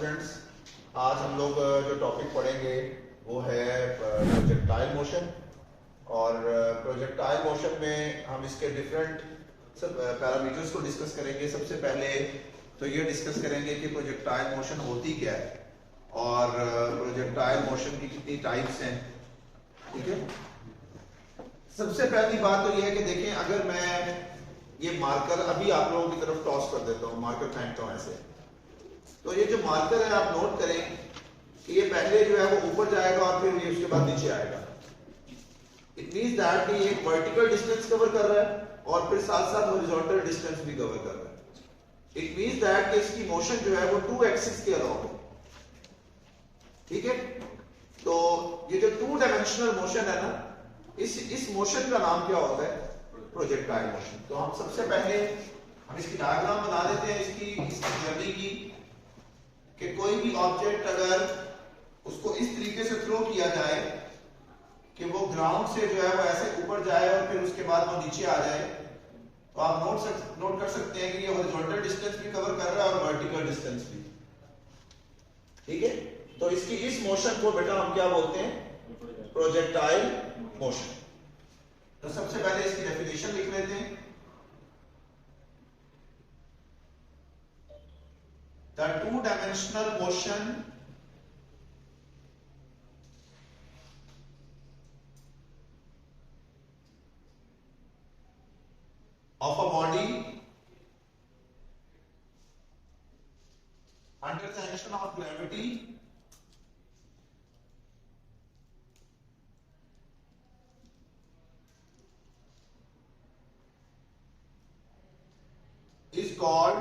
Students, आज हम लोग जो टॉपिक पढ़ेंगे वो है प्रोजेक्टाइल मोशन। और प्रोजेक्टाइल मोशन में हम इसके डिफरेंट सब पैरामीटर्स को डिस्कस करेंगे। सबसे पहले तो ये डिस्कस करेंगे कि प्रोजेक्टाइल मोशन होती क्या है और प्रोजेक्टाइल मोशन की कितनी टाइप्स हैं। ठीक है, सबसे पहली बात तो ये है कि देखें, अगर मैं ये मार्कर अभी आप लोगों की तरफ टॉस कर देता हूँ, मार्कर फेंकता हूँ ऐसे, तो ये जो मार्कर है आप नोट करें कि ये पहले जो है वो ऊपर जाएगा और फिर ये उसके बाद नीचे आएगा। इट मींस दैट कि ये एक वर्टिकल डिस्टेंस कवर कर रहा है और फिर साथ साथ हॉरिजॉन्टल डिस्टेंस भी कवर कर रहा है। इट मींस दैट कि इसकी मोशन जो है वो टू एक्सिस के अलाउंग है। ठीक है, तो ये जो टू डायमेंशनल मोशन है ना, इस मोशन का नाम क्या होता है? Projectile motion. तो हम सबसे पहले हम इसकी डायग्राम बना लेते हैं इसकी जर्नी की, कि कोई भी ऑब्जेक्ट अगर उसको इस तरीके से थ्रो किया जाए कि वो ग्राउंड से जो है वो ऐसे ऊपर जाए और फिर उसके बाद वो नीचे आ जाए, तो आप नोट कर सकते हैं कि ये हॉरिजॉन्टल डिस्टेंस भी कवर कर रहा है और वर्टिकल डिस्टेंस भी। ठीक है, तो इसकी इस मोशन को बेटा हम क्या बोलते हैं? Projectile motion. तो सबसे पहले इसकी डेफिनेशन लिख लेते हैं। The two-dimensional motion of a body under the action of gravity is called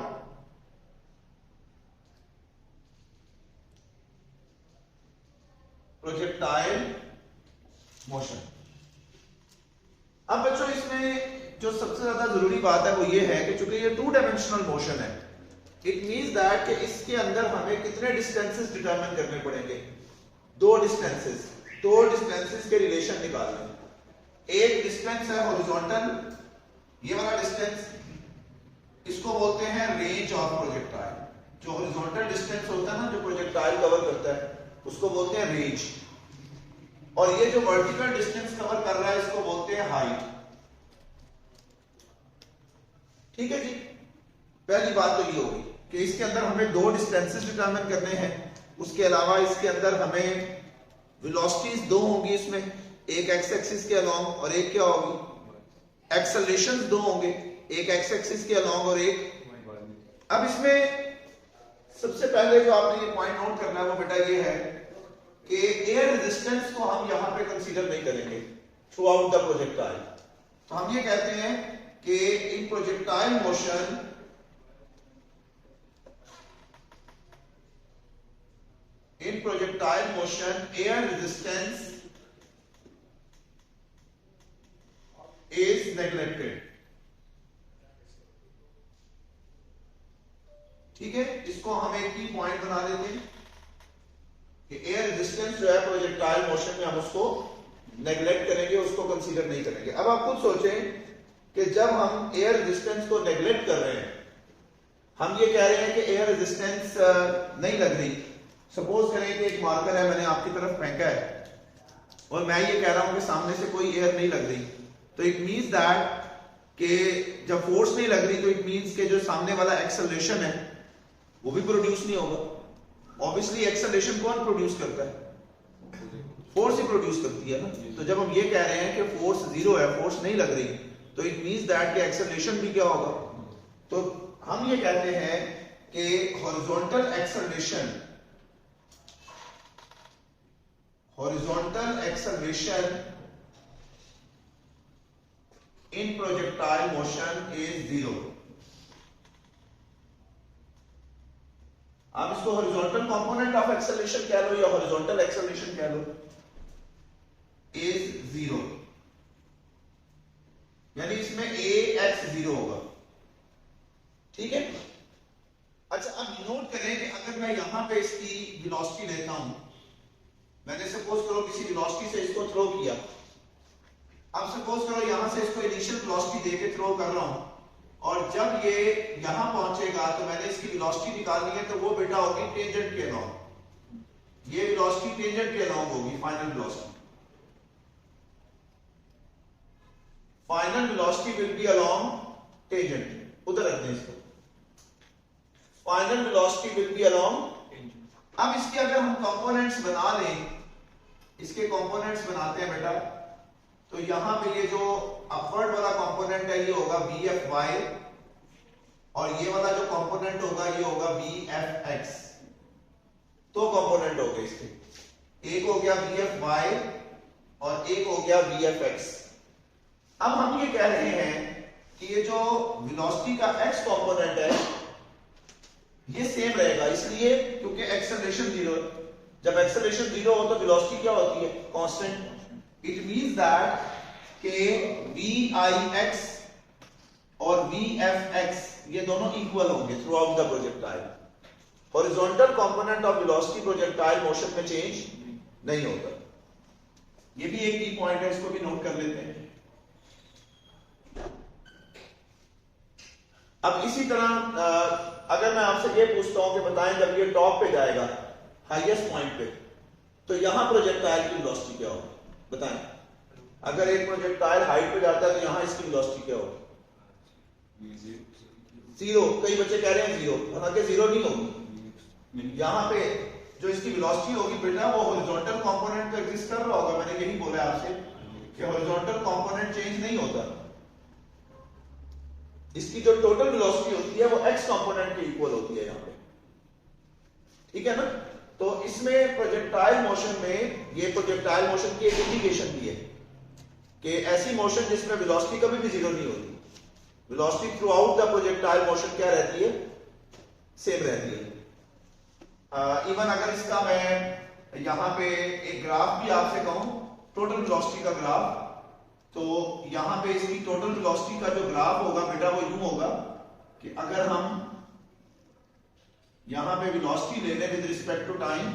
projectile motion. अब बच्चों इसमें जो सबसे ज्यादा जरूरी बात है वो ये है कि चूंकि ये टू डायमेंशनल मोशन है, इट मींस दैट कि इसके अंदर हमें कितने डिस्टेंसेस डिटरमिन करने पड़ेंगे? दो डिस्टेंसेस के रिलेशन निकालने। एक डिस्टेंस है हॉरिजॉन्टल, ये वाला डिस्टेंस, इसको बोलते हैं रेंज ऑफ प्रोजेक्टाइल। जो हॉरिजॉन्टल डिस्टेंस होता है ना, जो प्रोजेक्टाइल कवर करता है, उसको बोलते हैं रेंज। और ये जो वर्टिकल डिस्टेंस कवर कर रहा है इसको बोलते हैं हाइट। ठीक है जी, पहली बात तो ये होगी कि इसके अंदर हमें दो डिस्टेंसेस डिटरमिन करने हैं। उसके अलावा इसके अंदर हमें वेलोसिटीज दो होंगी, इसमें एक एक्स एक्सिस के अलोंग और एक क्या होगी? एक्सेलरेशंस दो होंगे, एक एक्स एक्सिस के अलोंग और एक। अब इसमें सबसे पहले जो आपने ये पॉइंट नोट करना है वो बेटा ये है कि एयर रेजिस्टेंस को हम यहां पे कंसीडर नहीं करेंगे थ्रू आउट द प्रोजेक्टाइल। तो हम ये कहते हैं कि in projectile motion air resistance is neglected. ठीक है, इसको हम एक की पॉइंट बना देते हैं कि एयर रेजिस्टेंस जो है प्रोजेक्टाइल मोशन में हम उसको नेग्लेक्ट करेंगे, उसको कंसीडर नहीं करेंगे। अब आप खुद सोचें कि जब हम एयर रेजिस्टेंस को नेग्लेक्ट कर रहे हैं, हम ये कह रहे हैं कि एयर रेजिस्टेंस नहीं लग रही। सपोज करें कि एक मार्कर है, मैंने आपकी तरफ फेंका है और मैं ये कह रहा हूं कि सामने से कोई एयर नहीं लग रही, तो इट मींस दैट कि जब फोर्स नहीं लग रही तो इट मींस कि जो सामने वाला एक्सेलरेशन है वो भी प्रोड्यूस नहीं होगा। ऑब्वियसली एक्सेलरेशन कौन प्रोड्यूस करता है? फोर्स ही प्रोड्यूस करती है ना। तो जब हम ये कह रहे हैं कि फोर्स जीरो है, फोर्स नहीं लग रही, तो इट मींस दैट कि एक्सेलरेशन भी क्या होगा? तो हम ये कहते हैं कि horizontal acceleration in projectile motion is zero. आप इसको हॉरिजॉन्टल कंपोनेंट ऑफ एक्सेलरेशन कह लो या हॉरिजॉन्टल एक्सेलरेशन कह लो, इज जीरो। यानी इसमें ए एक्स जीरो होगा। ठीक है, अच्छा अब नोट करें कि अगर मैं यहां पे इसकी वेलोसिटी लेता हूं, मैंने सपोज करो किसी वेलोसिटी से इसको थ्रो किया। अब सपोज करो यहां से इसको इनिशियल वेलोसिटी देके थ्रो कर रहा हूं, और जब ये यहां पहुंचेगा तो मैंने इसकी वेलोसिटी निकालनी है, तो वो बेटा होगी टेंजेंट के अलॉन्ग। ये वेलोसिटी टेंजेंट के अलॉन्ग होगी, final velocity. Final velocity will be along tangent. उधर रख दें इसको, final velocity will be along tangent. अब इसके अगर हम कंपोनेंट्स बना लें, इसके कंपोनेंट्स बनाते हैं बेटा, तो यहां पे ये जो अपवर्ड वाला कंपोनेंट है ये होगा VFY, और ये वाला जो कंपोनेंट होगा ये होगा VFX। दो कंपोनेंट हो गए इसके, एक हो गया VFY और एक हो गया VFX। अब हम ये कह रहे हैं कि ये जो वेलोसिटी का x कंपोनेंट है ये सेम रहेगा, इसलिए क्योंकि एक्सेलरेशन जीरो है। जब एक्सेलरेशन जीरो हो तो वेलोसिटी क्या होती है? कांस्टेंट। इट मींस दैट कि VIX और VFX ये दोनों इक्वल होंगे through out the projectile. Horizontal component of velocity projectile motion में चेंज नहीं होता। ये भी एक की पॉइंट है, इसको भी नोट कर लेते हैं। अब इसी तरह अगर मैं आपसे ये पूछता हूं कि बताएं जब ये टॉप पे जाएगा हाईएस्ट पॉइंट पे, तो यहां प्रोजेक्टाइल की वेलोसिटी क्या होगी? बताएं। अगर एक प्रोजेक्टाइल हाइट पे जाता है तो यहां इसकी वेलोसिटी क्या होगी? जीरो। कई बच्चे कह रहे हैं जीरो, हालांकि जीरो नहीं होगी। यहां पे जो इसकी वेलोसिटी होगी बेटा वो हॉरिजॉन्टल कंपोनेंट तो एग्जिस्ट कर रहा होगा। मैंने यही बोला आपसे कि हॉरिजॉन्टल कंपोनेंट चेंज नहीं होता। इसकी जो टोटल वेलोसिटी होती है वो x कंपोनेंट के इक्वल होती है यहां पे, ठीक है ना? तो इसमें प्रोजेक्टाइल मोशन में ये प्रोजेक्टाइल मोशन की एक इंडिकेशन भी है कि ऐसी मोशन जिसमें वेलोसिटी कभी भी जीरो नहीं होती। Velocity through out the projectile motion क्या रहती है? सेम रहती है। इवन अगर इसका मैं यहां पे एक ग्राफ भी आपसे कहूं, टोटल वेलोसिटी का ग्राफ, तो यहां पे इसकी टोटल वेलोसिटी का जो ग्राफ होगा बेटा वो यूं होगा कि अगर हम यहां पे वेलोसिटी ले लें विद रिस्पेक्ट टू टाइम,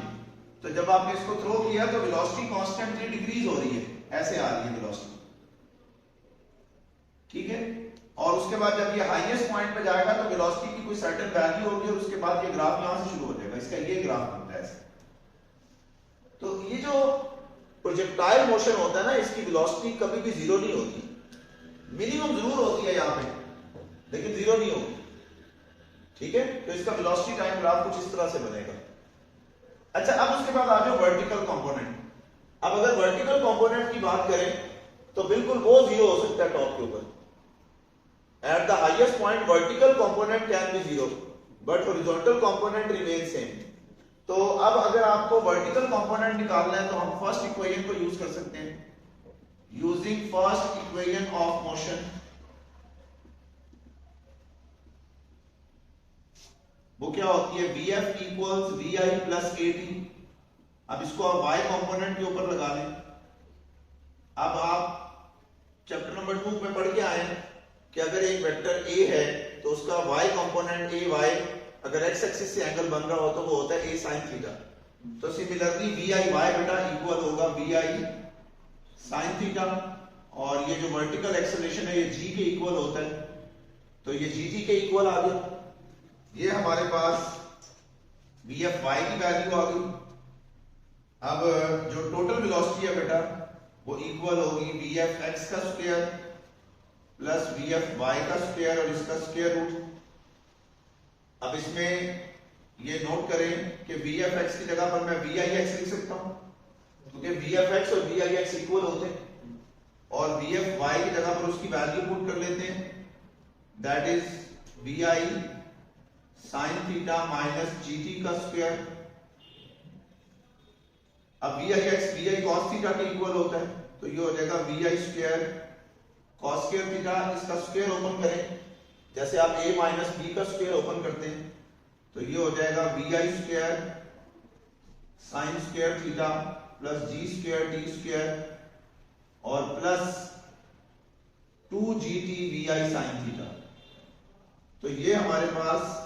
तो जब आपने इसको थ्रो किया तो वेलोसिटी कांस्टेंटली डिक्रीज हो रही है, ऐसे आ रही है वेलोसिटी, ठीक है? और उसके बाद जब ये हाईएस्ट पॉइंट पे जाएगा तो वेलोसिटी की कोई सर्टेन वैल्यू होगी और उसके बाद ये ग्राफ यहां से शुरू हो जाएगा। इसका ये ग्राफ बनता है ऐसे। तो ये जो प्रोजेक्टाइल मोशन होता है ना, इसकी वेलोसिटी कभी भी जीरो नहीं होती। मिनिमम जरूर होती है यहां पे, लेकिन जीरो नहीं होगी, ठीक है? तो इसका वेलोसिटी टाइम ग्राफ कुछ इस तरह से बनेगा। अच्छा, अब उसके बाद आ जाओ वर्टिकल कंपोनेंट। अब अगर वर्टिकल कंपोनेंट की बात करें तो बिल्कुल वो जीरो हो सकता है टॉप के ऊपर। At the highest point vertical component can be zero but horizontal component remain same. तो अब अगर आपको वर्टिकल कंपोनेंट निकालना है तो हम फर्स्ट इक्वेशन को यूज कर सकते हैं, using first equation of motion. वो क्या होती है? VF equals VI plus AT। अब इसको आप y कंपोनेंट के ऊपर लगा लें। अब आप चैप्टर नंबर 2 में पढ़ के आए हैं कि अगर एक वेक्टर A है तो उसका y कंपोनेंट AY अगर x एक्सिस से एंगल बन रहा हो तो वो होता है A sin थीटा। तो सिमिलरली VIY बेटा इक्वल होगा VI sin थीटा, और ये जो वर्टिकल एक्सेलरेशन है ये g के इक्वल होता है, तो ये gt के इक्वल आ गया। ये हमारे पास VFY की वैल्यू आ गई। अब जो टोटल वेलोसिटी है बेटा वो इक्वल होगी VFX का स्क्वायर प्लस VFY का स्क्वायर और इसका स्क्वायर रूट। अब इसमें ये नोट करें कि VFX की जगह पर मैं VIX लिख सकता हूं क्योंकि VFX और VIX इक्वल होते हैं, और VFY की जगह पर उसकी वैल्यू पुट कर लेते हैं, that is VI sin theta minus GT का स्क्वायर। अब VI cos थीटा के इक्वल होता है, तो ये हो जाएगा VI square cos square theta. इसका स्क्वायर ओपन करें, जैसे आप a माइनस b का स्क्वायर ओपन करते हैं, तो ये हो जाएगा VI square sin square theta plus G square T square और plus 2GT VI sin theta. तो ये हमारे पास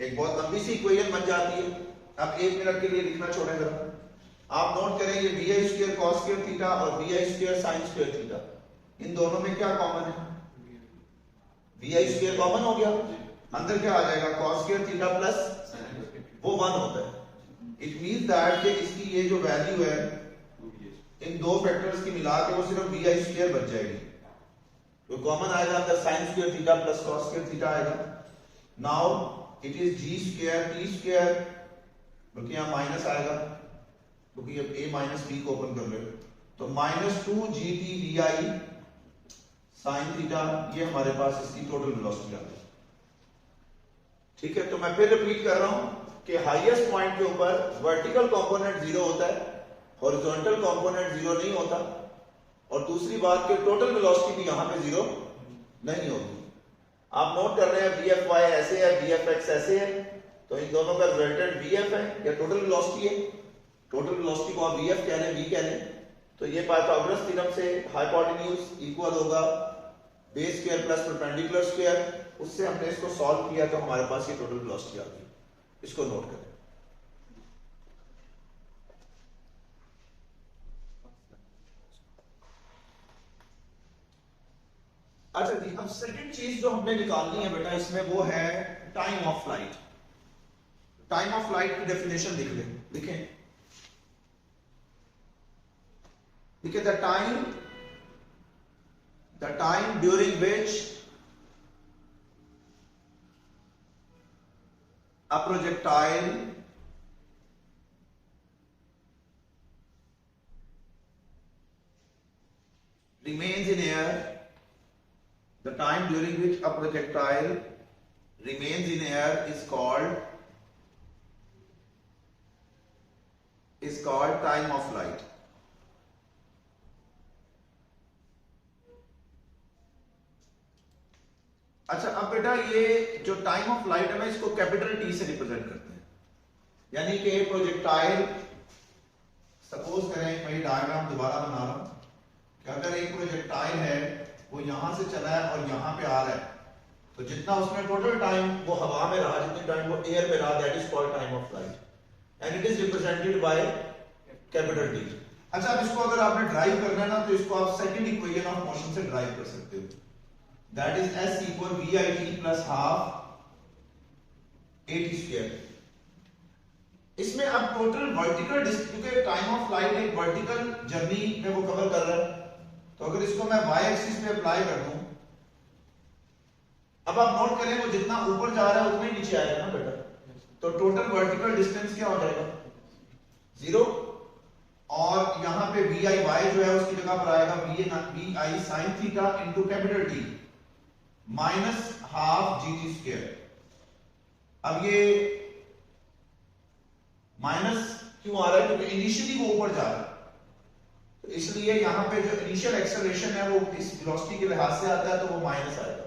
एक बहुत लंबी सी इक्वेशन बन जाती है। अब 1 मिनट के लिए लिखना छोड़ें जरा, आप नोट करें ये VI square cos square theta और VI square sin square theta, इन दोनों में क्या कॉमन है? वी आई स्क्वायर कॉमन हो गया, अंदर क्या आ जाएगा cos स्क्वायर थीटा प्लस वो 1 होता है। इट मींस दैट कि इसकी ये जो वैल्यू है इन दो फैक्टर्स की मिला के वो सिर्फ वी आई स्क्वायर बच जाएगी, तो कॉमन आएगा अंदर sin square theta plus cos square theta आएगा। Now it is g square t square, बल्कि यहाँ माइनस आएगा क्योंकि अब a माइनस b को ओपन कर रहे हो, तो -2gt vi sin थीटा, ये हमारे पास इसकी टोटल वेलोसिटी आ गई। ठीक है, तो मैं फिर रिपीट कर रहा हूं कि हाईएस्ट पॉइंट के ऊपर वर्टिकल कंपोनेंट 0 होता है, हॉरिजॉन्टल कंपोनेंट 0 नहीं होता, और दूसरी बात कि टोटल वेलोसिटी भी यहां पे 0 नहीं होती। आप नोट कर रहे हैं VFY ऐसे है, VFX ऐसे है, तो इन दोनों का रिजल्टेंट VF है या टोटल वेलोसिटी है। टोटल वेलोसिटी को आप VF कह लें, V कह लें, तो ये पाइथागोरस थ्योरम से हाइपोटेन्यूज इक्वल होगा base square plus perpendicular square, उससे हमने इसको सॉल्व किया तो हमारे पास ये टोटल वेलोसिटी आ गई। इसको नोट करें। अच्छा जी, अब सेकंड चीज जो हमने निकालनी है बेटा इसमें वो है time of flight. Time of flight की डेफिनेशन लिख लें, लिखें, लिखे the time during which a projectile remains in air, the time during which a projectile remains in air is called time of flight. अच्छा, अब बेटा ये जो टाइम ऑफ फ्लाइट है ना, इसको कैपिटल टी से रिप्रेजेंट करते हैं, यानी कि प्रोजेक्टाइल, सपोज करें, मैं डायग्राम दोबारा बना रहा हूं कि अगर एक प्रोजेक्टाइल है वो यहां से चला है और यहां पे आ रहा है, तो जितना उसमें टोटल टाइम वो हवा में रहा, जितनी टाइम वो एयर में रहा, that is called time of flight and it is represented by capital T. अच्छा, अब इसको अगर आपने ड्राइव करना है ना, तो इसको आप सेकंड इक्वेशन ऑफ मोशन से ड्राइव कर सकते हो, that is s equal vit plus half at square। इसमें अब टोटल वर्टिकल डिस्टेंस, क्योंकि टाइम ऑफ फ्लाइट एक वर्टिकल जर्नी में वो कवर कर रहा है, तो अगर इसको मैं y एक्सिस पे अप्लाई कर दूं, अब आप नोट करें वो जितना ऊपर जा रहा है उतना ही नीचे आएगा ना बेटा, तो टोटल वर्टिकल डिस्टेंस क्या हो जाएगा 0, और यहां पे vi y जो है उसकी जगह पर आएगा vi sin theta into capital T minus half gt square. अब ये माइनस क्यों आ रहा है, क्योंकि इनिशियली वो ऊपर जा रहा है, तो इसलिए यहां पे जो इनिशियल एक्सेलरेशन है वो इस वेलोसिटी के लिहाज से आता है, तो वो माइनस आएगा।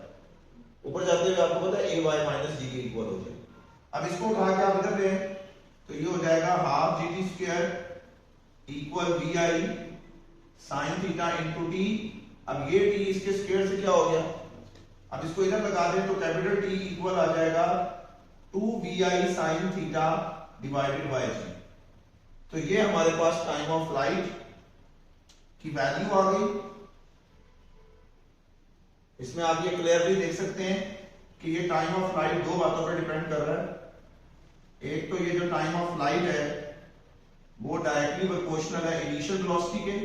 ऊपर जाते हुए आपको पता है ay माइनस g के इक्वल हो जाएगा। अब इसको उठा के आप इधर लें तो ये हो जाएगा half gt square equal vi sin theta into t। अब ये t इसके स्क्वायर से क्या हो गया, अब इसको इधर लगा दें तो कैपिटल T इक्वल आ जाएगा 2vi sin theta divided by g। तो ये हमारे पास टाइम ऑफ फ्लाइट की वैल्यू आ गई। इसमें आप ये क्लियरली देख सकते हैं कि ये टाइम ऑफ फ्लाइट दो बातों पर डिपेंड कर रहा है। एक तो ये जो टाइम ऑफ फ्लाइट है वो डायरेक्टली प्रोपोर्शनल है इनिशियल वेलोसिटी के,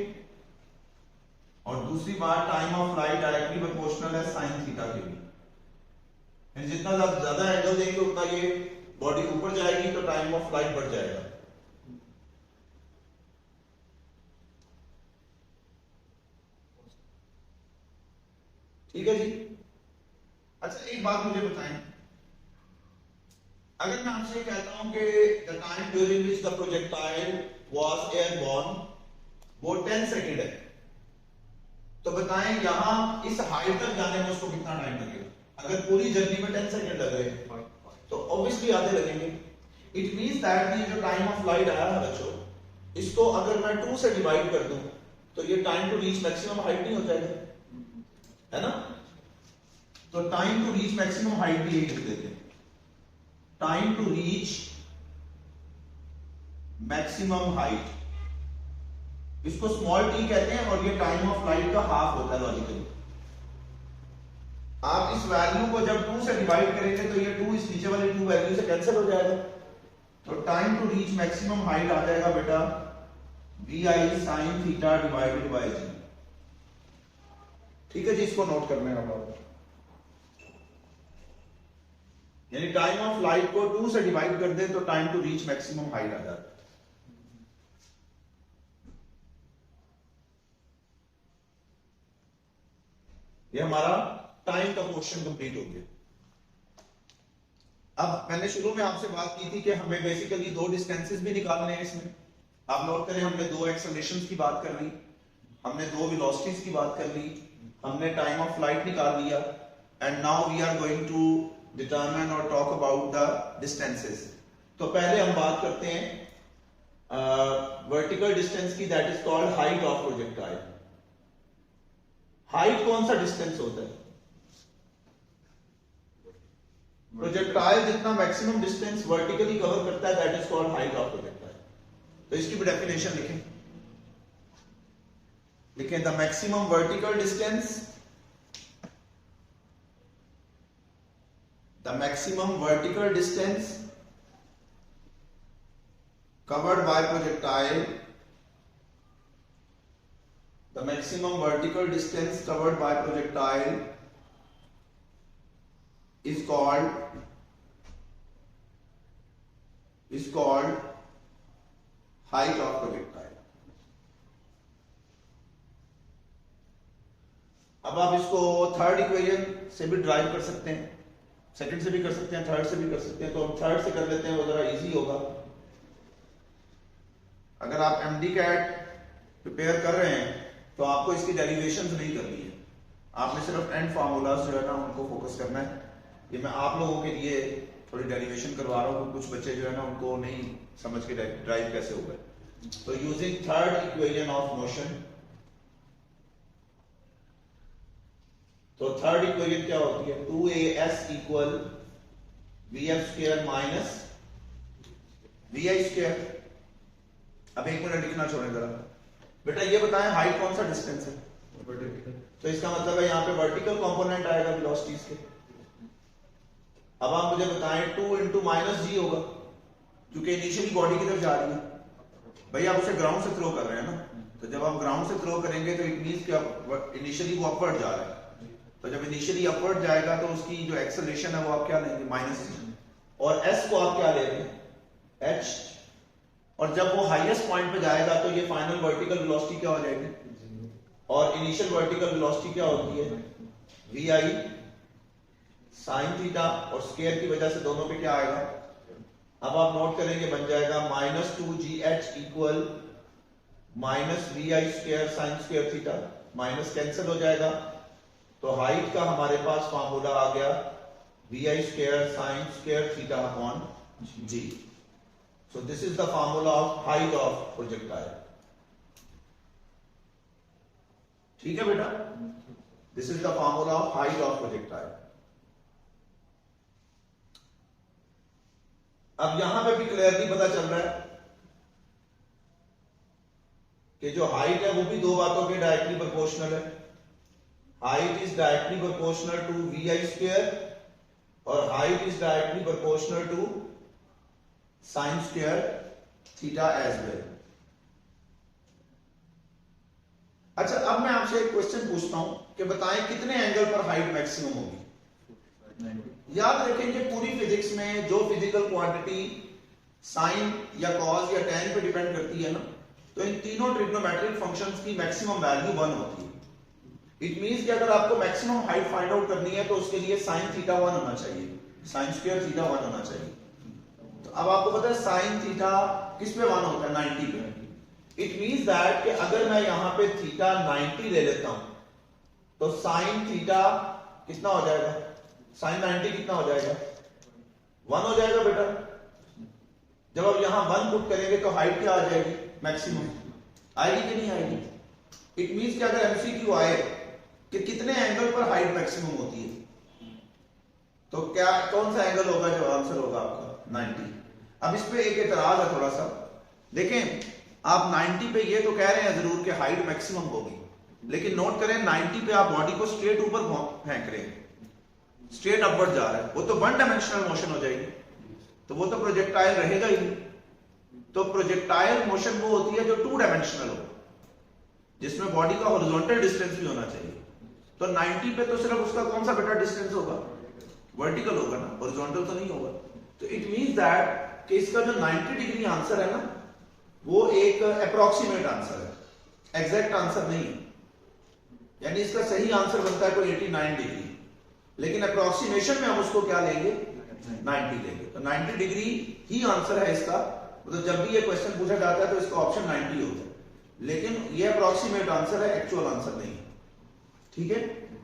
और दूसरी बात time of flight directly proportional है साइन थीटा के भी। जितना ज्यादा एंगल देंगे उतना ये बॉडी ऊपर जाएगी, तो टाइम ऑफ फ्लाइट बढ़ जाएगा। ठीक है जी। अच्छा, एक बात मुझे बताएं, अगर मैं आपसे कहता हूं कि the time during which the projectile was airborne वो 10 सेकंड है, तो बताएं यहां इस हाइट तक जाने में उसको कितना टाइम लगेगा। अगर पूरी जर्नी में 10 सेकंड लग रहे हैं तो ऑब्वियसली आधे लगेंगे। इट मींस दैट ये जो टाइम ऑफ फ्लाइट आया है बच्चों, इसको अगर मैं 2 से डिवाइड कर दूं तो ये time to reach maximum height नहीं हो जाएगा, है ना। तो time to reach maximum height भी यही लिख देते हैं, time to reach maximum height, इसको स्मॉल टी कहते हैं, और ये टाइम ऑफ फ्लाइट का हाफ होता है लॉजिकली। आप इस वैल्यू को जब 2 से डिवाइड करेंगे तो ये 2 इस नीचे वाली 2 वैल्यू से कैंसिल हो जाएगा, तो time to reach maximum height आ जाएगा बेटा vi sin theta divided by g। ठीक है जी, इसको नोट करना है आप। यानी टाइम ऑफ फ्लाइट को 2 से डिवाइड कर दें तो time to reach maximum height आ जाता है। ये हमारा टाइम का क्वेश्चन कंप्लीट हो गया। अब मैंने शुरू में आपसे बात की थी कि हमें बेसिकली 2 डिस्टेंसेस भी निकालने हैं इसमें। आप नोट करें, हमने 2 एक्सेलरेशंस की बात कर ली, हमने 2 वेलोसिटीज की बात कर ली, हमने टाइम ऑफ फ्लाइट निकाल लिया, and now we are going to determine और टॉक अबाउट द डिस्टेंसेस। तो पहले हम बात करते हैं वर्टिकल डिस्टेंस की, that is called height of projectile. Height कौन सा डिस्टेंस होता है? प्रोजेक्टाइल जितना मैक्सिमम डिस्टेंस वर्टिकली कवर करता है that is called height of projectile. तो इसकी भी डेफिनेशन लिखें the maximum vertical distance, the maximum vertical distance covered by projectile, the maximum vertical distance covered by projectile is called height of projectile। अब आप इसको third equation से भी drive कर सकते हैं, सेकंड से भी कर सकते हैं, थर्ड से भी कर सकते हैं। तो हम थर्ड से कर लेते हैं, वो जरा इजी होगा। अगर आप MD-CAT प्रिपेयर कर रहे हैं तो आपको इसकी डेरिवेशंस नहीं करनी है, आपने सिर्फ एंड फार्मूलाज जो है ना उनको फोकस करना है। ये मैं आप लोगों के लिए थोड़ी डेरिवेशन करवा रहा हूँ, कुछ बच्चे जो है ना उनको नहीं समझ के ड्राइव कैसे होगा। तो using third equation of motion, तो थर्ड इक्वेशन क्या होती है? 2as equal vf square minus vi square. अब एक मिनट लिखना छोड़ें जरा बेटा, ये बताएं हाइट कौन सा डिस्टेंस है? वर्टिकल। तो इसका मतलब है यहाँ पे वर्टिकल कंपोनेंट आएगा वेलोसिटीज के। अब आप मुझे बताएं 2 इंटू माइनस जी होगा, क्योंकि इनिशियली बॉडी की तरफ जा रही है। भाई आप उसे ग्राउंड से थ्रो कर रहे हैं ना, तो जब आप ग्राउंड से थ्रो करेंगे तो इट मींस कि इनिशियली वो अपवर्ड जा रहा है। तो जब इनिशियली अपवर्ड जाएगा तो उसकी जो एक्सेलरेशन है वो आप क्या लेंगे? माइनस, और s को आप क्या लेंगे? h। और जब वो हाईएस्ट पॉइंट पे जाएगा तो ये फाइनल वर्टिकल वेलोसिटी क्या हो जाएगी? और इनिशियल वर्टिकल वेलोसिटी क्या होती है? vi sin थीटा, और स्क्वायर की वजह से दोनों पे क्या आएगा? अब आप नोट करेंगे, बन जाएगा -2gh equal -vi square sin square theta, minus cancel हो जाएगा। तो हाइट का हमारे पास फार्मूला आ गया vi square sin square theta upon g। So this is the formula of height of projectile. ठीक है बेटा, this is the formula of height of projectile. अब यहां पे भी क्लियरली पता चल रहा है कि जो हाइट है वो भी 2 बातों के डायरेक्टली प्रोपोर्शनल है। Height is directly proportional to vi square, और height is directly proportional to sin square theta as well. अच्छा, अब मैं आपसे एक क्वेश्चन पूछता हूं कि बताएं कितने एंगल पर हाइट मैक्सिमम होगी? याद रखेंगे पूरी फिजिक्स में जो फिजिकल क्वांटिटी साइन या कॉस या tan पे डिपेंड करती है ना, तो इन तीनों ट्रिग्नोमेट्रिक फंक्शंस की मैक्सिमम वैल्यू 1 होती है। इट मींस कि अगर आपको मैक्सिमम हाइट फाइंड आउट करनी है तो उसके लिए sin थीटा 1 होना चाहिए, sin स्क्वायर थीटा 1 होना चाहिए। तो अब आपको पता है sin थीटा किस पे 1 होता है? 90 पे। इट मींस दैट कि अगर मैं यहां पे थीटा 90 ले लेता हूं तो sin थीटा कितना हो जाएगा? sin 90 कितना हो जाएगा? 1 हो जाएगा बेटा। जब आप यहां 1 पुट करेंगे तो हाइट क्या आ जाएगी? मैक्सिमम आएगी कि नहीं आएगी? इट मींस कि अगर एमसीक्यू आए कि कितने एंगल पर हाइट मैक्सिमम होती है, तो क्या कौन सा एंगल होगा? जो आंसर होगा आपका 90। अब इस पे एक एतराज है थोड़ा सा, देखें आप 90 पे ये तो कह रहे हैं जरूर कि हाइट मैक्सिमम होगी, लेकिन नोट करें 90 पे आप बॉडी को स्ट्रेट ऊपर फेंक रहे हैं, स्ट्रेट अपवर्ड जा रहा है, वो तो वन डायमेंशनल मोशन हो जाएगी, तो वो तो प्रोजेक्टाइल रहेगा ही नहीं। तो प्रोजेक्टाइल मोशन वो होती है जो टू डायमेंशनल हो, जिसमें बॉडी का हॉरिजॉन्टल डिस्टेंस भी होना चाहिए। तो 90 पे तो सिर्फ उसका कौन सा बेटा डिस्टेंस होगा, वर्टिकल होगा ना, हॉरिजॉन्टल तो नहीं होगा। तो इट मींस दैट कि इसका जो 90 डिग्री आंसर है ना, वो एक अप्रोक्सीमेट आंसर है, एग्जैक्ट आंसर नहीं है। यानी इसका सही आंसर बनता है कोई 89 डिग्री, लेकिन अप्रोक्सीमेशन में हम उसको क्या लेंगे, 90 लेंगे। तो 90 डिग्री ही आंसर है इसका, मतलब जब भी ये क्वेश्चन पूछा जाता है तो इसका ऑप्शन 90 होता है, लेकिन ये अप्रोक्सीमेट आंसर है, एक्चुअल आंसर नहीं है। ठीक है,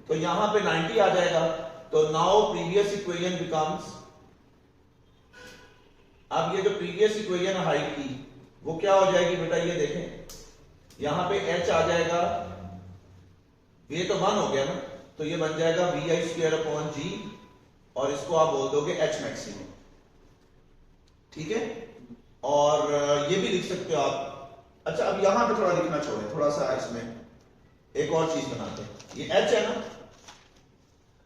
तो यहां पे 90 आ जाएगा। तो नाउ प्रीवियस इक्वेशन बिकम्स, अब ये जो प्रीवियस इक्वेशन है हाइट की, वो क्या हो जाएगी बेटा, ये देखें, यहां पे h आ जाएगा, ये तो 1 हो गया ना, तो ये बन जाएगा vi²/g, और इसको आप बोल दोगे h मैक्सिमम। ठीक है, और ये भी लिख सकते हो आप। अच्छा, अब यहां पे थोड़ा लिखना छोड़े, थोड़ा सा इसमें एक और चीज बनाते हैं। ये h है ना,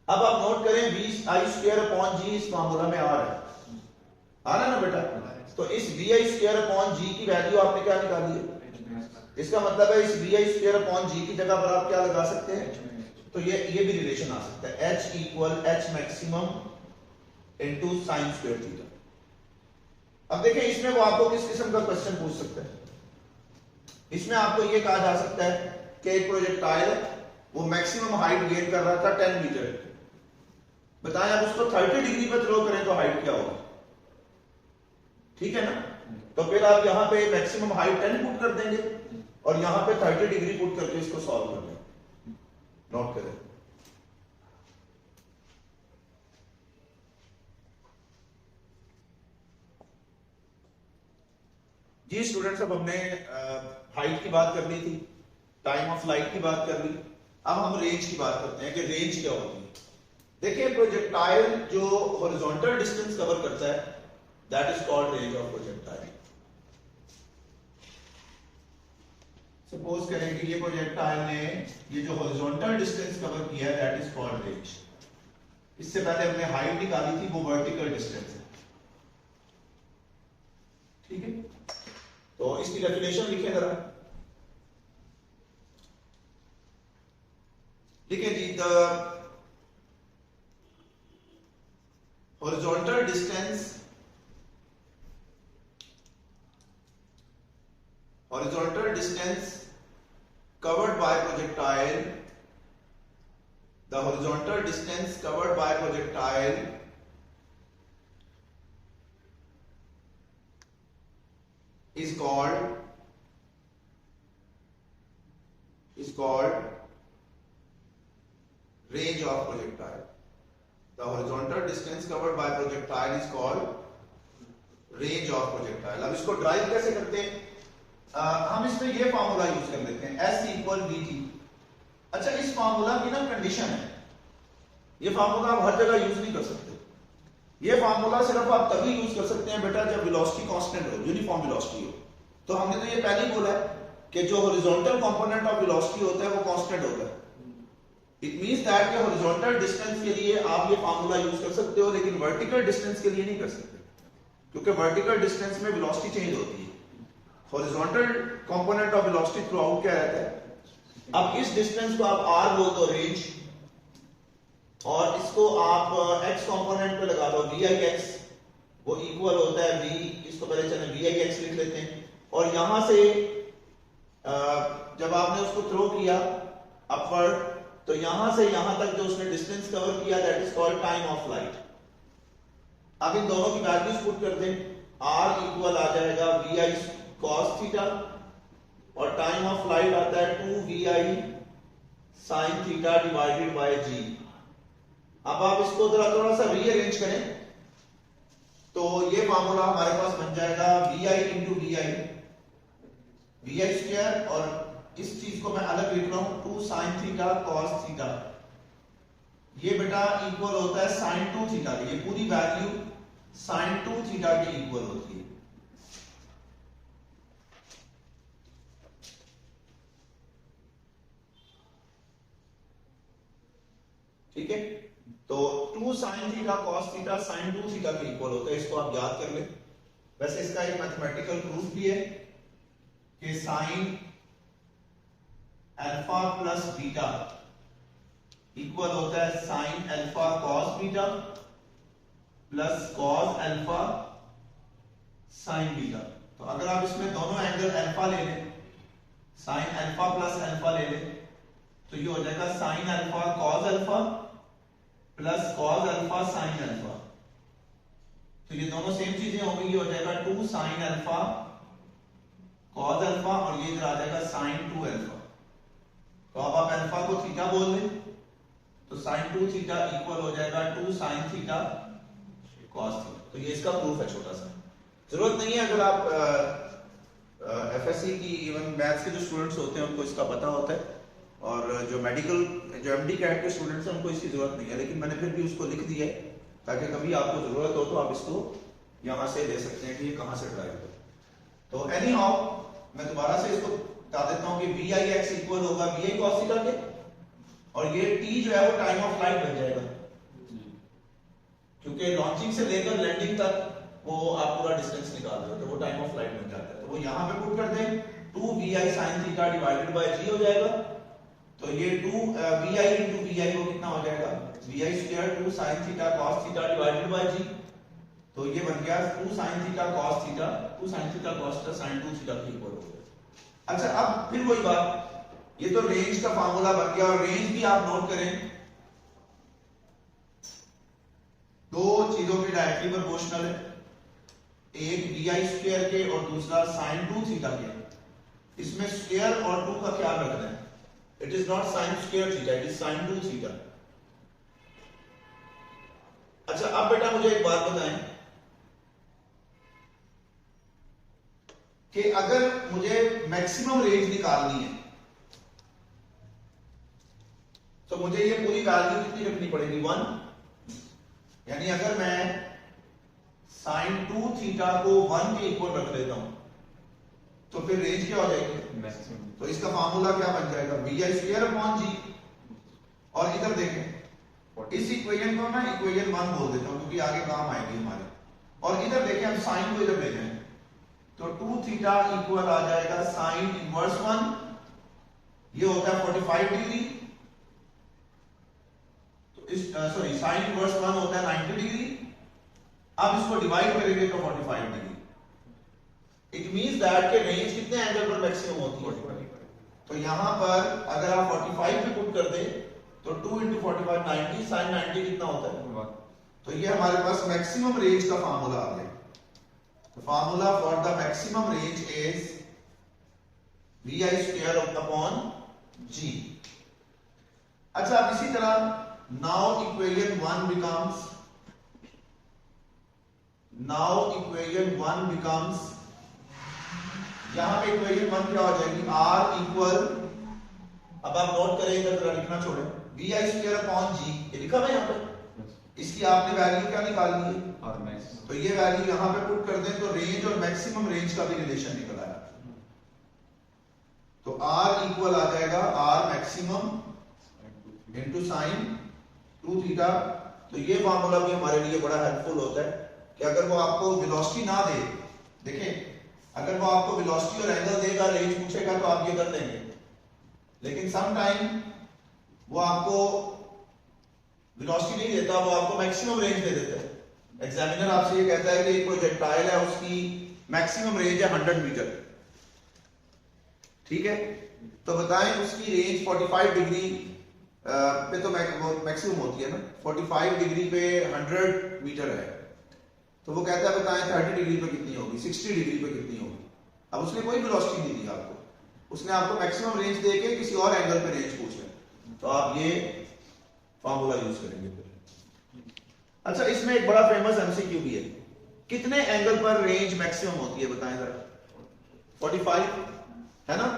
अब आप नोट करें vi²/g इस फार्मूला में आ रहा है ना बेटा, तो इस vi²/g की वैल्यू आपने क्या निकाली है, इसका मतलब है इस vi²/g की जगह पर आप क्या लगा सकते हैं, तो ये भी रिलेशन आ सकता है, h maximum into sin² theta. अब देखें, इसमें वो आपको किस किस्म का क्वेश्चन पूछ सकता है, इसमें आपको ये कहा जा सकता है कि एक प्रोजेक्टाइल है, वो मैक्सिमम हाइट गेन कर रहा था 10 मीटर, बताएं आप उसको 30 डिग्री पर थ्रो करें तो हाइट क्या होगी। ठीक है ना, तो फिर आप यहां पे मैक्सिमम हाइट 10 पुट कर देंगे और यहां पे 30 डिग्री पुट करके इसको सॉल्व कर देंगे। नोट करें, जी स्टूडेंट्स, अब हमने हाइट की बात कर ली थी, टाइम ऑफ फ्लाइट की बात कर ली, अब हम रेंज की बात करते हैं कि रेंज क्या होती है। देखिए, प्रोजेक्टाइल जो हॉरिजॉन्टल डिस्टेंस कवर करता है, that is called range of projectile. Suppose करें कि ये प्रोजेक्टाइल ने ये जो हॉरिजॉन्टल डिस्टेंस कवर किया है, दैट इज कॉल्ड रेंज। इससे पहले हमने हाइट निकाली थी, वो वर्टिकल डिस्टेंस है। ठीक है, तो इसकी डेफिनेशन लिखें जरा, लिखें जी, the horizontal distance covered by projectile, the horizontal distance covered by projectile is called range of projectile. The horizontal distance covered by projectile is called range of projectile. अब इसको ड्राइव कैसे करते हैं, हम इसमें ये फार्मूला यूज कर लेते हैं, S=vt। अच्छा, इस फार्मूला की ना कंडीशन है, ये फार्मूला आप हर जगह यूज नहीं कर सकते। ये फार्मूला सिर्फ आप तभी यूज कर सकते हैं बेटा जब वेलोसिटी कांस्टेंट हो, यूनिफॉर्म वेलोसिटी हो। तो हमने तो ये पहले ही बोला है कि जो हॉरिजॉन्टल कंपोनेंट ऑफ वेलोसिटी होता है वो कांस्टेंट होता है। इट मींस दैट कि हॉरिजॉन्टल डिस्टेंस के लिए आप ये फार्मूला यूज कर सकते हो, लेकिन वर्टिकल डिस्टेंस के लिए नहीं कर सकते, क्योंकि वर्टिकल डिस्टेंस में वेलोसिटी चेंज होती है। Horizontal component of velocity through out क्या रहता है। अब इस डिस्टेंस को आप r बोल दो, रेंज, और इसको आप x कंपोनेंट पे लगा दो, vix, वो इक्वल होता है v, इसको पहले चलें vix लिख लेते हैं, और यहां से जब आपने उसको थ्रो किया अपवर्ड, तो यहां से यहां तक जो उसने डिस्टेंस कवर किया, that is called time of flight. अब इन दोनों की वैल्यूज पुट कर दें, r इक्वल आ जाएगा vi cos थीटा, और टाइम ऑफ फ्लाइट आता है 2vi sin theta divided by g। अब आप इसको जरा थोड़ा सा रीअरेंज करें, तो ये फार्मूला हमारे पास बन जाएगा vi इंटू vi स्क्वायर, और इस चीज को मैं अलग लिख रहा हूं, 2 sin थीटा cos थीटा, ये बेटा इक्वल होता है sin 2 थीटा, ये पूरी वैल्यू sin 2 थीटा के इक्वल होती है। ठीक है, तो 2 sin theta cos theta sin 2 theta के इक्वल होता है, इसको आप याद कर ले। वैसे इसका एक मैथमेटिकल प्रूफ भी है कि sin alpha plus beta equal होता है sin alpha cos beta plus cos alpha sin beta. तो अगर आप इसमें दोनों एंगल अल्फा ले लें, sin अल्फा प्लस अल्फा ले लें, तो ये हो जाएगा sin alpha cos alpha plus cos alpha sin alpha. तो ये दोनों सेम चीजें होंगी, ये हो जाएगा 2 sin अल्फा cos अल्फा और ये इधर आ जाएगा sin 2 अल्फा। तो अब आप अल्फा को थीटा बोल लें, तो sin 2 थीटा इक्वल हो जाएगा 2 sin थीटा cos थीटा। तो ये इसका प्रूफ है छोटा सा, जरूरत नहीं है। अगर आप एफएससी की इवन मैथ्स के जो स्टूडेंट्स होते हैं उनको इसका पता होता है, और जो मेडिकल जो एमडी कैट के स्टूडेंट्स हैं उनको इसकी जरूरत नहीं है, लेकिन मैंने फिर भी उसको लिख दिया है ताकि कभी आपको जरूरत हो तो आप इसको यहां से ले सकते हैं कि ये कहां से ड्राइव हो। तो एनी हाउ मैं दोबारा से इसको बता देता हूं कि वी आई एक्स इक्वल होगा वी आई कॉस थीटा के, और ये टी जो है वो टाइम ऑफ फ्लाइट बन जाएगा, क्योंकि लॉन्चिंग से लेकर लैंडिंग तक वो आप पूरा डिस्टेंस निकाल रहे हो, तो वो टाइम ऑफ फ्लाइट बन जाता है। तो वो यहां पे पुट कर दें, 2 vi sin theta divided by g हो जाएगा। तो ये 2 vi into vi वो कितना हो जाएगा, vi square 2 sin theta cos theta divided by g। तो ये बन गया 2 sin theta cos theta, 2 sin theta cos theta sin 2 theta के इक्वल हो गया। अच्छा, अब फिर वही बात, ये तो रेंज का फार्मूला बन गया, और रेंज भी आप नोट करें, दो चीजों के डायरेक्टली प्रोपोर्शनल है, एक vi स्क्वायर के और दूसरा sin 2 थीटा के। इसमें स्क्वायर और 2 का ख्याल रखना है, it is not sin square theta, it is sin 2 theta. अच्छा, अब बेटा मुझे एक बात बताएं कि अगर मुझे मैक्सिमम रेंज निकालनी है तो मुझे ये पूरी वैल्यू कितनी रखनी पड़ेगी, 1। यानी अगर मैं sin 2 थीटा को 1 के इक्वल रख लेता हूं तो फिर रेंज क्या हो जाएगी, मैक्सिमम। तो इसका फार्मूला क्या बन जाएगा, vi स्क्वायर अपॉन g। और इधर देखें, इस इक्वेशन को मैं इक्वेशन 1 बोल देता हूं क्योंकि आगे काम आएगी हमारे। और इधर देखें, हम साइन को इधर ले जाएं तो 2 थीटा इक्वल आ जाएगा साइन इनवर्स 1, ये होता है 45 डिग्री। तो इस सॉरी साइन इनवर्स 1 होता है 90 डिग्री। अब इसको डिवाइड करेंगे तो 45 डिग्री। इट मींस दैट के रेंज कितने एंगल पर मैक्सिमम होती है। तो यहां पर अगर आप 45 पे पुट कर दें तो 2 into 45 90, sin 90 कितना होता है, तो ये हमारे पास मैक्सिमम रेंज का फार्मूला आ गया। तो formula for the maximum range is vi square upon g। अच्छा, अब इसी तरह नाउ इक्वेशन 1 बिकम्स यहां पे इक्वेशन 1 क्या हो जाएगी, r इक्वल, अब आप नोट करें, इधर जरा लिखना छोड़ें, vi स्क्वायर अपॉन g, ये लिखा है यहां पे। इसकी आपने वैल्यू क्या निकालनी है, r मैक्स। तो ये वैल्यू यहां पे पुट कर दें तो रेंज और मैक्सिमम रेंज का भी रिलेशन निकल आया। तो r इक्वल आ जाएगा r maximum into sin 2 theta. तो ये फार्मूला भी हमारे लिए बड़ा हेल्पफुल होता है कि अगर वो आपको वेलोसिटी ना दे, देखें अगर वो आपको वेलोसिटी और एंगल देगा, रेंज पूछेगा तो आप ये कर लेंगे, लेकिन सम टाइम वो आपको वेलोसिटी नहीं देता, वो आपको मैक्सिमम रेंज दे देता है। एग्जामिनर आपसे ये कहता है कि एक प्रोजेक्टाइल है, उसकी मैक्सिमम रेंज है 100 मीटर, ठीक है, तो बताएं उसकी रेंज 45 डिग्री पे तो मैक्सिमम होती है ना, 45 डिग्री पे 100 मीटर है, तो वो कहता है बताएं 30 डिग्री पे कितनी होगी, 60 डिग्री पे कितनी होगी। अब उसने कोई वेलोसिटी नहीं दी आपको, उसने आपको मैक्सिमम रेंज देके किसी और एंगल पे रेंज पूछ है, तो आप ये फार्मूला यूज करेंगे फिर। अच्छा, इसमें एक बड़ा फेमस एमसीक्यू भी है, कितने एंगल पर रेंज मैक्सिमम होती है बताएं जरा, 45 है ना,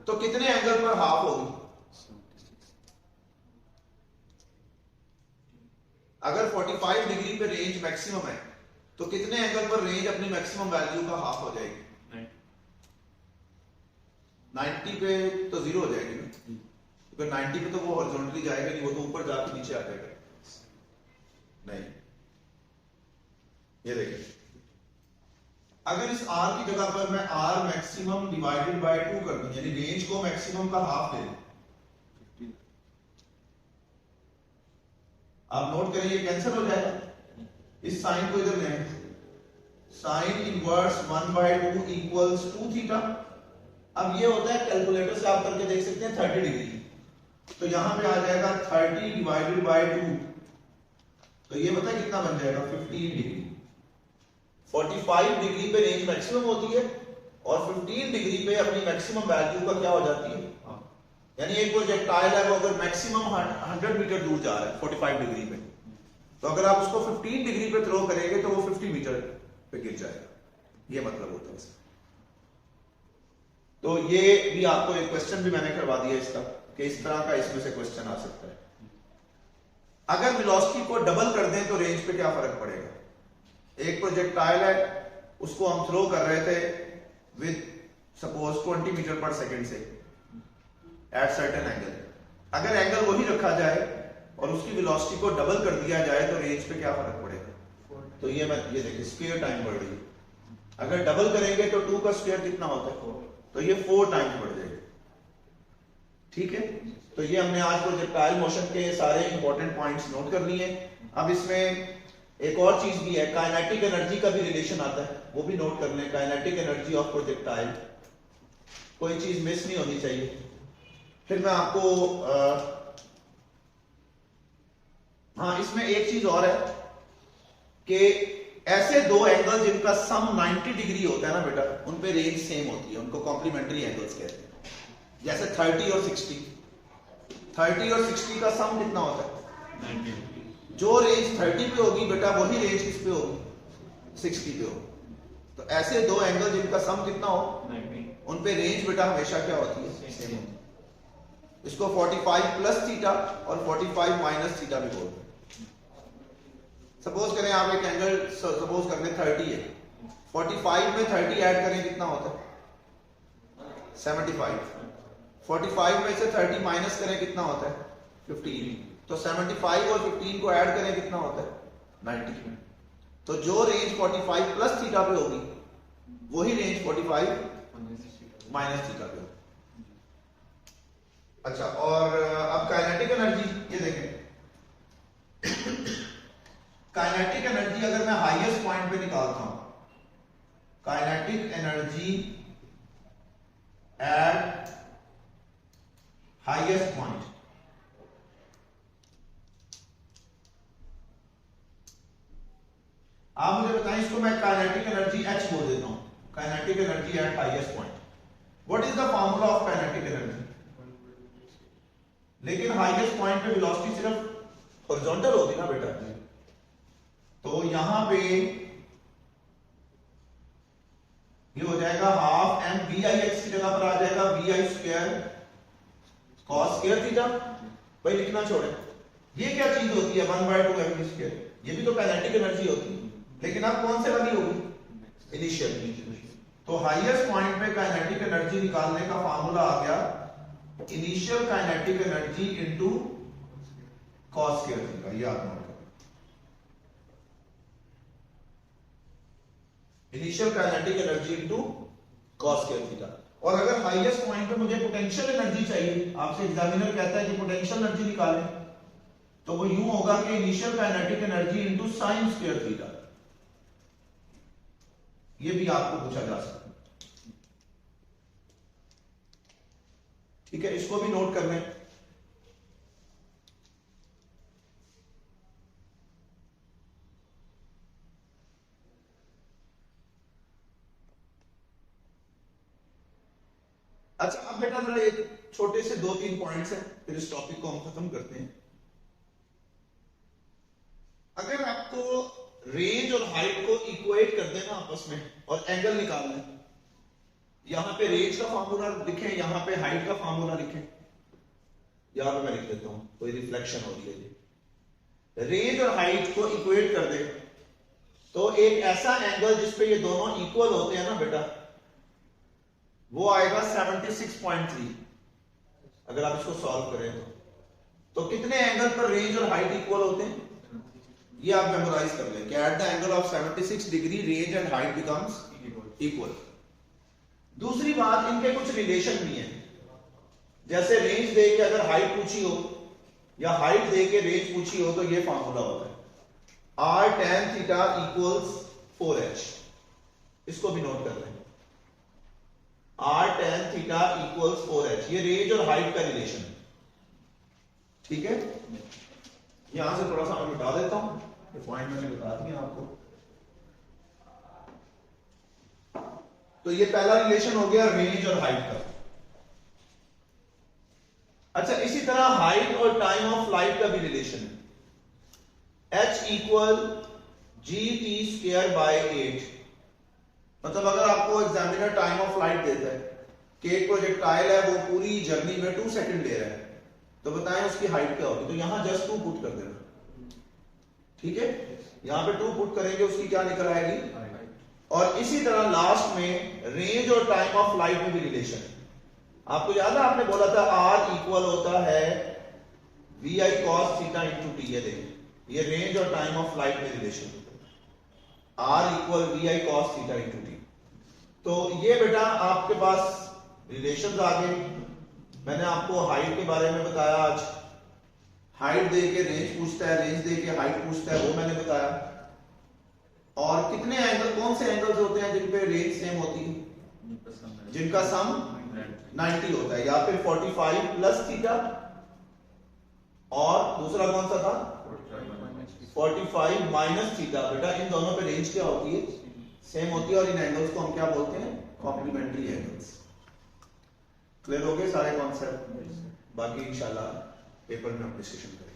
तो कितने एंगल पर हाफ होगी, अगर 45 डिग्री पे रेंज मैक्सिमम है तो कितने एंगल पर रेंज अपनी मैक्सिमम वैल्यू का हाफ हो जाएगी, 90 पे तो 0 हो जाएगी ना, क्योंकि 90 पे तो वो हॉरिजॉन्टली जाएगा नहीं, वो तो ऊपर जाके नीचे आ जाएगा। नहीं, ये देखिए, अगर इस r की जगह पर मैं r मैक्सिमम डिवाइडेड बाय 2 कर दूं, यानी रेंज को मैक्सिमम का हाफ ले लूं, आप नोट करें ये कैंसिल हो जाएगा, इस साइन को इधर लें, साइन इनवर्स 1/2 इक्वल्स 2 थीटा। अब ये होता है कैलकुलेटर से आप करके देख सकते हैं 30 डिग्री, तो यहां पे आ जाएगा 30 डिवाइडेड बाय 2, तो ये पता है कितना बन जाएगा 15 डिग्री। 45 डिग्री पे रेंज मैक्सिमम होती है और 15 डिग्री पे अपनी मैक्सिमम वैल्यू का क्या हो जाती है, यानी एक प्रोजेक्टाइल है वो अगर मैक्सिमम 100 मीटर दूर जा रहा है 45 डिग्री पे, तो अगर आप उसको 15 डिग्री पे थ्रो करेंगे तो वो 50 मीटर पे गिर जाएगा, ये मतलब होता है इसका। तो ये भी आपको एक क्वेश्चन भी मैंने करवा दिया इसका कि इस तरह का इसमें से क्वेश्चन आ सकता है। अगर वेलोसिटी को डबल कर दें तो रेंज पे क्या फर्क पड़ेगा। एक प्रोजेक्टाइल है, उसको हम थ्रो कर रहे थे विद सपोज 20 मीटर पर सेकंड से एट सर्टेन एंगल, अगर एंगल वही रखा जाए और उसकी वेलोसिटी को डबल कर दिया जाए तो रेंज पे क्या फर्क पड़ेगा। तो ये देखिए स्क्वायर टाइम बढ़ रही है, अगर डबल करेंगे तो 2 का स्क्वायर कितना होता है, तो ये 4 टाइम्स बढ़ जाएगा। ठीक है, तो ये हमने आज प्रोजेक्टाइल मोशन के सारे इंपॉर्टेंट पॉइंट्स नोट कर लिए। अब इसमें एक और चीज भी है, काइनेटिक एनर्जी का भी रिलेशन आता है, वो भी नोट कर लें। काइनेटिक एनर्जी ऑफ प्रोजेक्टाइल, कोई चीज मिस नहीं होनी चाहिए। फिर मैं आपको हाँ, इसमें एक चीज और है कि ऐसे दो एंगल जिनका सम 90 डिग्री होता है ना बेटा, उन पे रेंज सेम होती है, उनको कॉम्प्लीमेंट्री एंगल्स कहते हैं। जैसे 30 और 60, 30 और 60 का सम कितना होता है 90। जो रेंज 30 पे होगी बेटा वही रेंज किस पे होगी, 60 पे होगी। तो ऐसे दो एंगल जिनका सम कितना हो 90, उन पे रेंज बेटा हमेशा क्या होती है, सेम होती है। इसको 45 प्लस थीटा और 45 माइनस थीटा भी बोलते हैं। सपोज करें आप एक एंगल सपोज कर लें 30 है, 45 में 30 ऐड करें कितना होता है 75, 45 में से 30 माइनस करें कितना होता है 15, तो 75 और 15 को ऐड करें कितना होता है 90। तो जो रेंज 45 प्लस थीटा पे होगी वही रेंज 45 माइनस थीटा पे होगी। अच्छा, और अब काइनेटिक एनर्जी ये देखें, काइनेटिक एनर्जी अगर मैं हाईएस्ट पॉइंट पे निकालता हूं, kinetic energy at highest point, आप मुझे बताएं, इसको मैं काइनेटिक एनर्जी H बोल देता हूं, kinetic energy at highest point. What is the formula of kinetic energy. लेकिन हाईएस्ट पॉइंट पे वेलोसिटी सिर्फ हॉरिजॉन्टल होती ना बेटा, तो यहां पे ये हो जाएगा half m v i x की जगह पर आ जाएगा v i square cos square theta. भाई लिखना छोड़े, ये क्या चीज होती है 1/2 एम वी स्क्वायर, ये भी तो काइनेटिक एनर्जी होती है, लेकिन अब कौन से वाली होगी, इनिशियल। तो हाईएस्ट पॉइंट पे काइनेटिक एनर्जी निकालने का फार्मूला आ गया initial kinetic energy into cos square theta. ये आप नोट करें, initial kinetic energy into cos square theta. और अगर हाईएस्ट पॉइंट पे मुझे पोटेंशियल एनर्जी चाहिए, आपसे एग्जामिनर कहता है कि पोटेंशियल एनर्जी निकालें, तो वो यूं होगा कि initial kinetic energy into sine square theta. ये भी आपको पूछा जा सकता है, ठीक है, इसको भी नोट कर लें। अच्छा, अब बेटा जरा एक छोटे से 2-3 पॉइंट्स हैं, फिर इस टॉपिक को हम खत्म करते हैं। अगर आपको रेंज और हाइट को इक्वेट कर देना आपस में और एंगल निकालना है, यहां पे रेंज का फार्मूला लिखें, यहां पे हाइट का फार्मूला लिखें, यहां पे मैं लिख देता हूं, कोई रिफ्लेक्शन हो रही है। रेंज और हाइट को इक्वेट कर दे तो एक ऐसा एंगल जिसपे ये दोनों इक्वल होते हैं ना बेटा, वो आएगा 76.3। अगर आप इसको सॉल्व करें तो कितने एंगल पर रेंज और हाइट इक्वल होते हैं, ये आप मेमोराइज कर लें कि at the angle of 76 degree range and height becomes equal. दूसरी बात, इनके कुछ रिलेशन भी हैं। जैसे रेंज दे के अगर हाइट पूछी हो या हाइट दे के रेंज पूछी हो तो ये फार्मूला होता है r tan theta equals 4h। इसको भी नोट कर लें, r tan theta equals 4h। ये रेंज और हाइट का रिलेशन है, ठीक है। यहां से थोड़ा सा मैं मिटा देता हूं, ये पॉइंट मैंने बता दिया आपको। तो ये पहला रिलेशन हो गया रेंज और हाइट का। अच्छा, इसी तरह हाइट और टाइम ऑफ फ्लाइट का भी रिलेशन है। h equal gt²/8। मतलब अगर आपको एग्जामिनर टाइम ऑफ फ्लाइट देता है कि एक प्रोजेक्टाइल है वो पूरी जर्नी में 2 सेकंड ले रहा है, तो बताएं उसकी हाइट क्या होगी। तो यहां जस्ट 2 पुट कर देना, ठीक है। यहां पे 2 पुट करेंगे, उसकी क्या निकल आएगी। और इसी तरह लास्ट में रेंज और टाइम ऑफ फ्लाइट में भी रिलेशन है। आपको याद है आपने बोला था r इक्वल होता है vi cos theta into T. ये देखें, ये रेंज और टाइम ऑफ फ्लाइट में रिलेशन होता है, r equal vi cos theta into T. तो ये बेटा आपके पास रिलेशंस आ गए। मैंने आपको हाइट के बारे में बताया, आज हाइट दे के रेंज पूछता है, रेंज दे के हाइट पूछता है, वो मैंने बताया। और कितने एंगल, कौन से एंगल्स होते हैं जिन पे रेंज सेम होती है, जिनका सम 90 होता है, या फिर 45 प्लस थीटा, और दूसरा कौन सा था 45 माइनस थीटा। बेटा इन दोनों पे रेंज क्या होती है, सेम होती है। और इन एंगल्स को हम क्या बोलते हैं, कॉम्प्लीमेंट्री एंगल्स। क्लियर हो गए सारे कॉन्सेप्ट। बाकी इंशाल्लाह पेपर में हम डिस्कशन करेंगे।